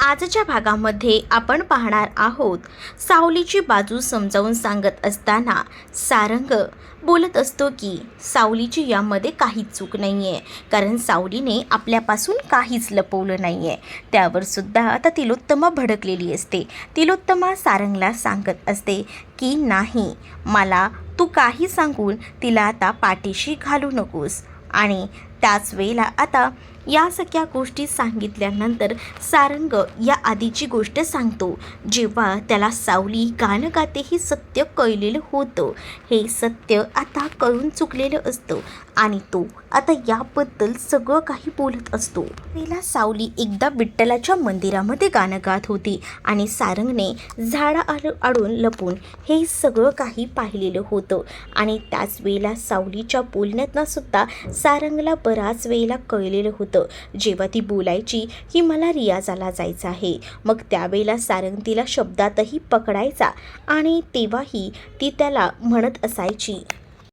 आजच्या भागामध्ये आपण पाहणार आहोत सावलीची बाजू समजावून सांगत असताना सारंग बोलत असतो की सावलीची यामध्ये काहीच चूक नाही आहे, कारण सावलीने आपल्यापासून काहीच लपवलं नाही आहे. त्यावर सुद्धा आता तिलोत्तमा भडकलेली असते. तिलोत्तमा सारंगला सांगत असते की नाही, मला तू काही सांगून तिला आता पाठीशी घालू नकोस. आणि त्याच वेळेला आता या सगळ्या गोष्टी सांगितल्यानंतर सारंग या आधीची गोष्ट सांगतो, जेव्हा त्याला सावली गाणं गाते हे सत्य कळलेलं होतं. हे सत्य आता कळून चुकलेलं असतं आणि तो आता याबद्दल सगळं काही बोलत असतो. पहिला सावली एकदा विठ्ठलाच्या मंदिरामध्ये गाणं गात होती आणि सारंगने आडून लपून हे सगळं काही पाहिलेलं होतं. आणि त्याच वेळेला सावलीच्या बोलण्यातनं सुद्धा सारंगला बराच वेळेला कळलेलं होतं. जेव्हा ती बोलायची की मला रियाजाला जायचं आहे, मग त्यावेळेला सारंग तिला शब्दातही पकडायचा आणि तेव्हाही ती त्याला म्हणत असायची.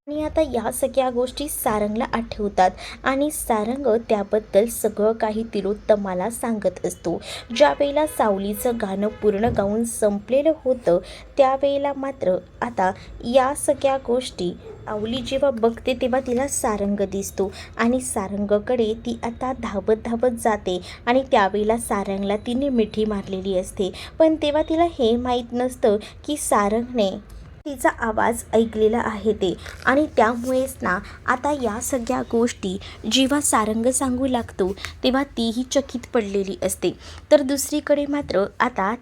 आणि आता या सगळ्या गोष्टी सारंगला आठवतात आणि सारंग त्याबद्दल सगळं काही तिलोत्तमाला सांगत असतो. ज्या वेळेला सावलीचं गाणं पूर्ण गाऊन संपलेलं होतं त्यावेळेला मात्र आता या सगळ्या गोष्टी सावली जेव्हा बघते तेव्हा तिला सारंग दिसतो आणि सारंगकडे ती आता धावत धावत जाते आणि त्यावेळेला सारंगला तिने मिठी मारलेली असते. पण तेव्हा तिला हे माहीत नसतं की सारंगने तिचा आवाज ऐकलेला आहे ते. आणि त्यामुळेच ना आता या सगळ्या गोष्टी जेव्हा सारंग सांगू लागतो तेव्हा तीही चकित पडलेली असते. तर दुसरीकडे मात्र आता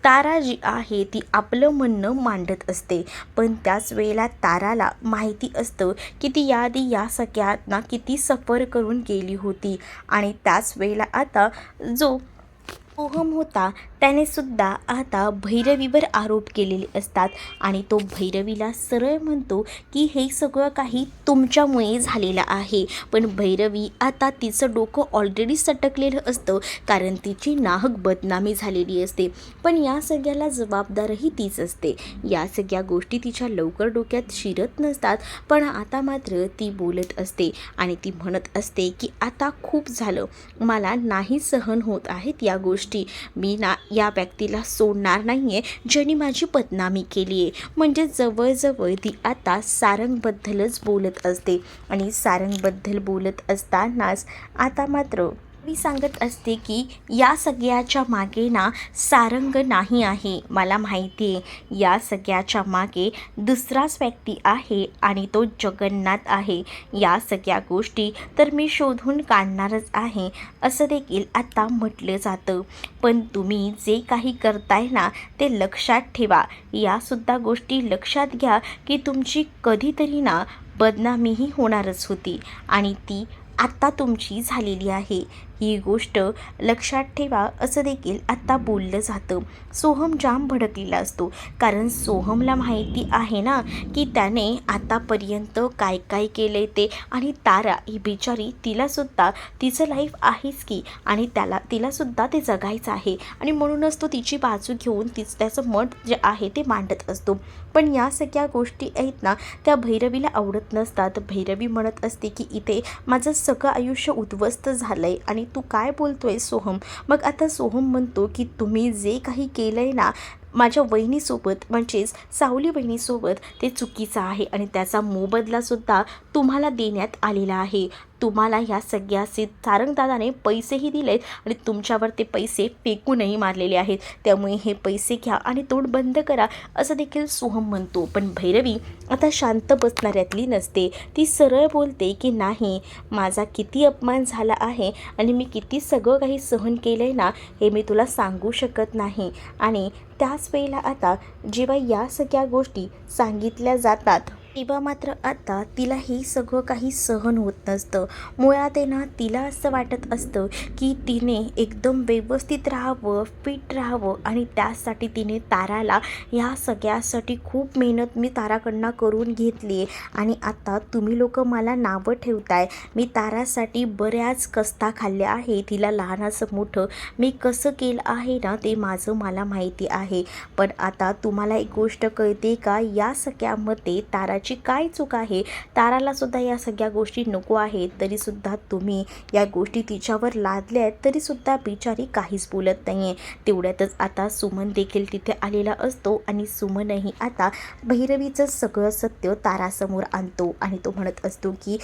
तारा जी आहे ती आपलं म्हणणं मांडत असते. पण त्याच वेळेला ताराला माहिती असतं की ती याआधी या सगळ्यांना किती सफर करून गेली होती. आणि त्याच वेळेला आता जो सोहम होता त्याने सुद्धा आता भैरवीवर आरोप केलेले असतात आणि तो भैरवीला सरळ म्हणतो की हे सगळं काही तुमच्यामुळे झालेलं आहे. पण भैरवी आता तिचं डोकं ऑलरेडी सटकलेलं असतं, कारण तिची नाहक बदनामी झालेली असते. पण या सगळ्याला जबाबदारही तीच असते. या सगळ्या गोष्टी तिच्या लवकर डोक्यात शिरत नसतात. पण आता मात्र ती बोलत असते आणि ती म्हणत असते की आता खूप झालं, मला नाही सहन होत आहेत या गोष्टी. मी ना या व्यक्तीला सोडणार नाही आहे ज्यांनी माझी बदनामी केली आहे. म्हणजे जवळजवळ ती आता सारंगबद्दलच बोलत असते. आणि सारंगबद्दल बोलत असतानाच आता मात्र मी सांगत असते की या सगळ्याच्या मागे ना सारंग नाही आहे. मला माहिती आहे या सगळ्याच्या मागे दुसराच व्यक्ती आहे आणि तो जगन्नाथ आहे. या सगळ्या गोष्टी तर मी शोधून काढणारच आहे असं देखील आता म्हटलं जातं. पण तुम्ही जे काही करताय ना ते लक्षात ठेवा. यासुद्धा गोष्टी लक्षात घ्या की तुमची कधीतरी ना बदनामीही होणारच होती आणि ती आत्ता तुमची झालेली आहे. ही गोष्ट लक्षात ठेवा असं देखील आत्ता बोललं जातं. सोहम जाम भडकलेला असतो, कारण सोहमला माहिती आहे ना की त्याने आतापर्यंत काय काय केले ते. आणि तारा ही बिचारी, तिलासुद्धा तिचं लाईफ आहेच की आणि तिलासुद्धा ते जगायचं आहे आणि म्हणूनच तो तिची बाजू घेऊन त्याचं मत जे आहे ते मांडत असतो. पण या सगळ्या गोष्टी आहेत ना त्या भैरवीला आवडत नसतात. भैरवी म्हणत असते की इथे माझं सगळं आयुष्य उद्ध्वस्त झालं आहे आणि तू काय बोलतोय सोहम. मग आता सोहम म्हणतो की तुम्ही जे काही केलं आहे ना माझ्या वहिनीसोबत, म्हणजेच सावली बहिणीसोबत, ते चुकीचं आहे आणि त्याचा मोबदलासुद्धा तुम्हाला देण्यात आलेला आहे. तुम्हाला ह्या सगळ्याचे सारंगदादाने पैसेही दिलेत आणि तुमच्यावर ते पैसे फेकूनही मारलेले आहेत. त्यामुळे हे पैसे घ्या आणि तोंड बंद करा असं देखील सोहम म्हणतो. पण भैरवी आता शांत बसणाऱ्यातली नसते. ती सरळ बोलते की नाही, माझा किती अपमान झाला आहे आणि मी किती सगळं काही सहन केलं आहे ना हे मी तुला सांगू शकत नाही. आणि त्याच वेळेला आता जेव्हा या सगळ्या गोष्टी सांगितल्या जातात तेव्हा मात्र आता तिला हे सगळं काही सहन होत नसतं. मुळात आहे ना तिला असं वाटत असतं की तिने एकदम व्यवस्थित राहावं, फिट राहावं आणि त्यासाठी तिने ताराला ह्या सगळ्यासाठी खूप मेहनत मी ताराकडनं करून घेतली आहे. आणि आता तुम्ही लोक मला नावं ठेवताय. मी तारासाठी बऱ्याच कष्टा खाल्ल्या आहे. तिला लहानाचं मोठं मी कसं केलं आहे ना ते मला माहिती आहे. पण आता तुम्हाला एक गोष्ट कळते का, या सगळ्यामध्ये तारा ताराची काय चूक आहे? तारालासुद्धा या सगळ्या गोष्टी नको आहेत, तरीसुद्धा तुम्ही या गोष्टी तिच्यावर लादल्या आहेत, तरीसुद्धा बिचारी काहीच बोलत नाही आहे. तेवढ्यातच आता सुमन देखील तिथे आलेला असतो आणि सुमनही आता भैरवीचं सगळं सत्य तारासमोर आणतो आणि तो म्हणत असतो की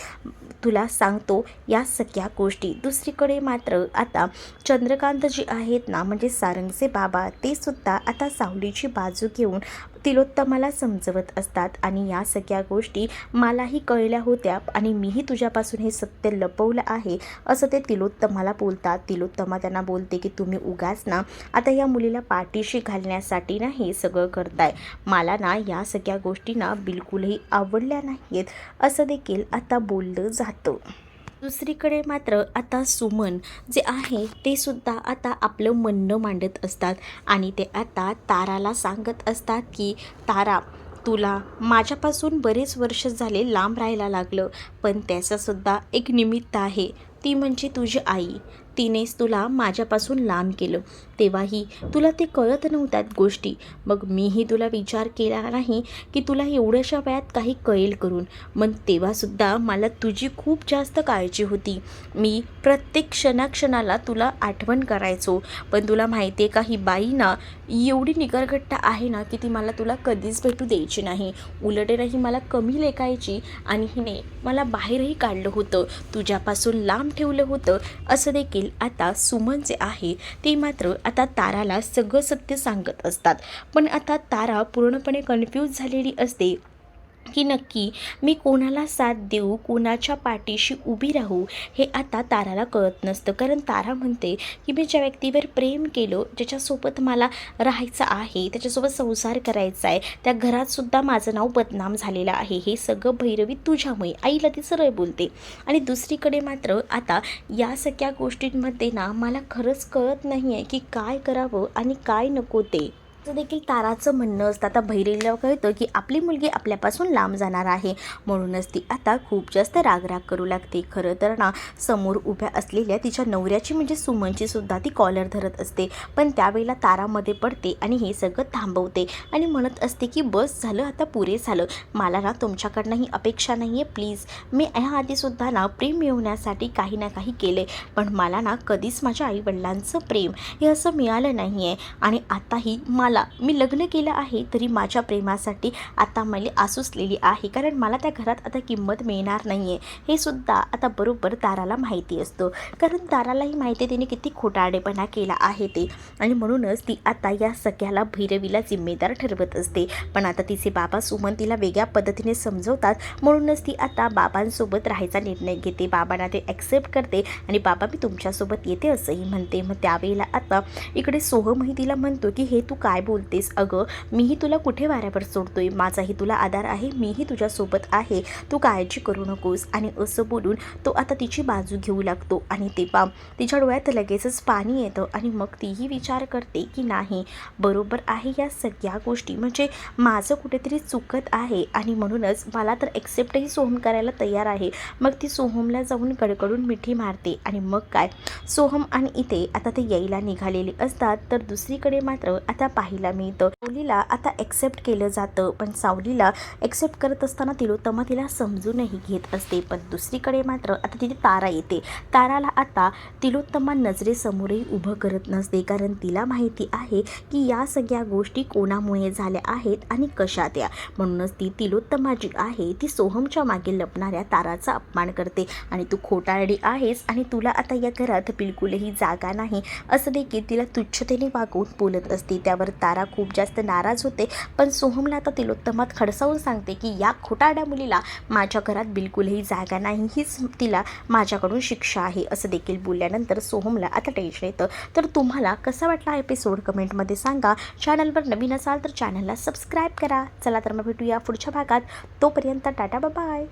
तुला सांगतो या सगळ्या गोष्टी. दुसरीकडे मात्र आता चंद्रकांत जी आहेत ना, म्हणजे सारंगचे बाबा, ते सुद्धा आता सावलीची बाजू घेऊन तिलोत्तमाला समजवत असतात आणि या सगळ्या गोष्टी मलाही कळल्या होत्या आणि मीही तुझ्यापासून हे सत्य लपवलं आहे असं ते तिलोत्तमाला बोलतात. तिलोत्तमा त्यांना बोलते की तुम्ही उगाच ना आता या मुलीला पाठीशी घालण्यासाठी ना हे सगळं करताय. मला ना या सगळ्या गोष्टी ना बिलकुलही आवडल्या नाहीत असं देखील आता बोललं जातं. दुसरीकडे मात्र आता सुमन जे आहे ते सुद्धा आता आपलं म्हणणं मांडत असतात आणि ते आता ताराला सांगत असतात की तारा, तुला माझ्यापासून बरेच वर्ष झाले लांब राहायला लागलं, पण त्याचंसुद्धा एक निमित्त आहे, ती म्हणजे तुझी आई. तिनेच तुला माझ्यापासून लांब केलं. तेव्हाही तुला ते कळत नव्हत्यात गोष्टी. मग मीही तुला विचार केला नाही की तुला एवढ्याशा वयात काही कळेल करून. मग तेव्हासुद्धा मला तुझी खूप जास्त काळजी होती. मी प्रत्येक क्षणाक्षणाला तुला आठवण करायचो. पण तुला माहिती आहे का, ही बाई ना एवढी निगरघट्ट आहे ना की ती मला तुला कधीच भेटू द्यायची नाही. उलटही मला कमी लेखायची आणि हिने मला बाहेरही काढलं होतं, तुझ्यापासून लांब ठेवलं होतं असं देखील आता सुमन जे आहे ते मात्र आता ताराला सगळं सत्य सांगत असतात. पण आता तारा पूर्णपणे कन्फ्यूज झालेली असते की नक्की मी कोणाला साथ देऊ, कोणाच्या पाठीशी उभी राहू हे आता ताराला कळत नसतं. कारण तारा म्हणते की मी ज्या व्यक्तीवर प्रेम केलं, ज्याच्यासोबत मला राहायचं आहे, त्याच्यासोबत संसार करायचा आहे, त्या घरातसुद्धा माझं नाव बदनाम झालेलं आहे, हे सगळं भैरवी तुझ्यामुळे, आईला ती सरळ बोलते. आणि दुसरीकडे मात्र आता या सगळ्या गोष्टींमध्ये ना मला खरंच कळत नाही आहे की काय करावं आणि काय नको ते. असं देखील ताराचं म्हणणं असतं. आता भैरवीला कळतं की आपली मुलगी आपल्यापासून लांब जाणार आहे, म्हणूनच ती आता खूप जास्त रागराग करू लागते. खरं तर ना समोर उभ्या असलेल्या तिच्या नवऱ्याची म्हणजे सुमनची सुद्धा ती कॉलर धरत असते, पण त्यावेळेला तारामध्ये पडते आणि हे सगळं थांबवते आणि म्हणत असते की बस झालं, आता पुरे झालं, मला ना तुमच्याकडनं ही अपेक्षा नाही आहे, प्लीज. मी ह्या आधीसुद्धा ना प्रेम मिळवण्यासाठी काही ना काही केले, पण मला ना कधीच माझ्या आईवडिलांचं प्रेम हे असं मिळालं नाही आहे आणि आताही मी लग्न केलं आहे तरी माझ्या प्रेमासाठी आता मला आसुसलेली आहे, कारण मला त्या घरात आता किंमत मिळणार नाही आहे हे सुद्धा आता बरोबर ताराला माहिती असतं. कारण तारालाही माहिती आहे तिने किती खोटारडेपणा केला आहे ते, आणि म्हणूनच ती आता या सगळ्याला भैरवीला जिम्मेदार ठरवत असते. पण आता तिचे बाबा सुमन तिला वेगळ्या पद्धतीने समजवतात, म्हणूनच ती आता बाबांसोबत राहायचा निर्णय घेते. बाबांना ते ॲक्सेप्ट करते आणि बाबा मी तुमच्यासोबत येते असंही म्हणते. मग त्यावेळेला आता इकडे सोहमही तिला म्हणतो की हे तू काय बोलतेस, अगं मीही तुला कुठे वाऱ्यावर सोडतोय, माझाही तुला आधार आहे, मीही तुझ्यासोबत आहे, तू काळजी करू नकोस. आणि असं बोलून तो आता तिची बाजू घेऊ लागतो आणि तेव्हा तिच्या डोळ्यात लगेचच पाणी येतं आणि मग तीही विचार करते की नाही बरोबर आहे, या सगळ्या गोष्टी म्हणजे माझं कुठेतरी चुकत आहे आणि म्हणूनच मला तर ॲक्सेप्टही सोहम करायला तयार आहे. मग ती सोहमला जाऊन कडकडून मिठी मारते आणि मग काय सोहम आणि इथे आता ते यायला निघालेले असतात. तर दुसरीकडे मात्र आता पाहायला मिळतं सावलीला आता ॲक्सेप्ट केलं जातं, पण सावलीला ॲक्सेप्ट करत असताना तिलोत्तमा तिला समजूनही घेत असते. पण दुसरीकडे मात्र आता तिथे तारा येते. ताराला आता तिलोत्तमा नजरेसमोरही उभं करत नसते, कारण तिला माहिती आहे की या सगळ्या गोष्टी कोणामुळे झाल्या आहेत आणि कशा त्या. म्हणूनच ती तिलोत्तमा जी आहे ती सोहमच्या मागे लपणाऱ्या ताराचा अपमान करते आणि तू खोटारडी आहेस आणि तुला आता या घरात बिलकुलही जागा नाही असं देखील तिला तुच्छतेने वागवून बोलत असते. त्यावर तारा खूप जास्त नाराज होते, पण सोहमला आता तिलोत्तमात खडसावून सांगते की या खोटारड्या मुलीला माझ्या घरात बिलकुलही जागा नाही, हीच तिला माझ्याकडून शिक्षा आहे असं देखील बोलल्यानंतर सोहमला आता टेन्शन येतं. तर तुम्हाला कसा वाटला हा एपिसोड कमेंटमध्ये सांगा. चॅनलवर नवीन असाल तर चॅनलला सबस्क्राईब करा. चला तर मग भेटूया पुढच्या भागात. तोपर्यंत टाटा बाय.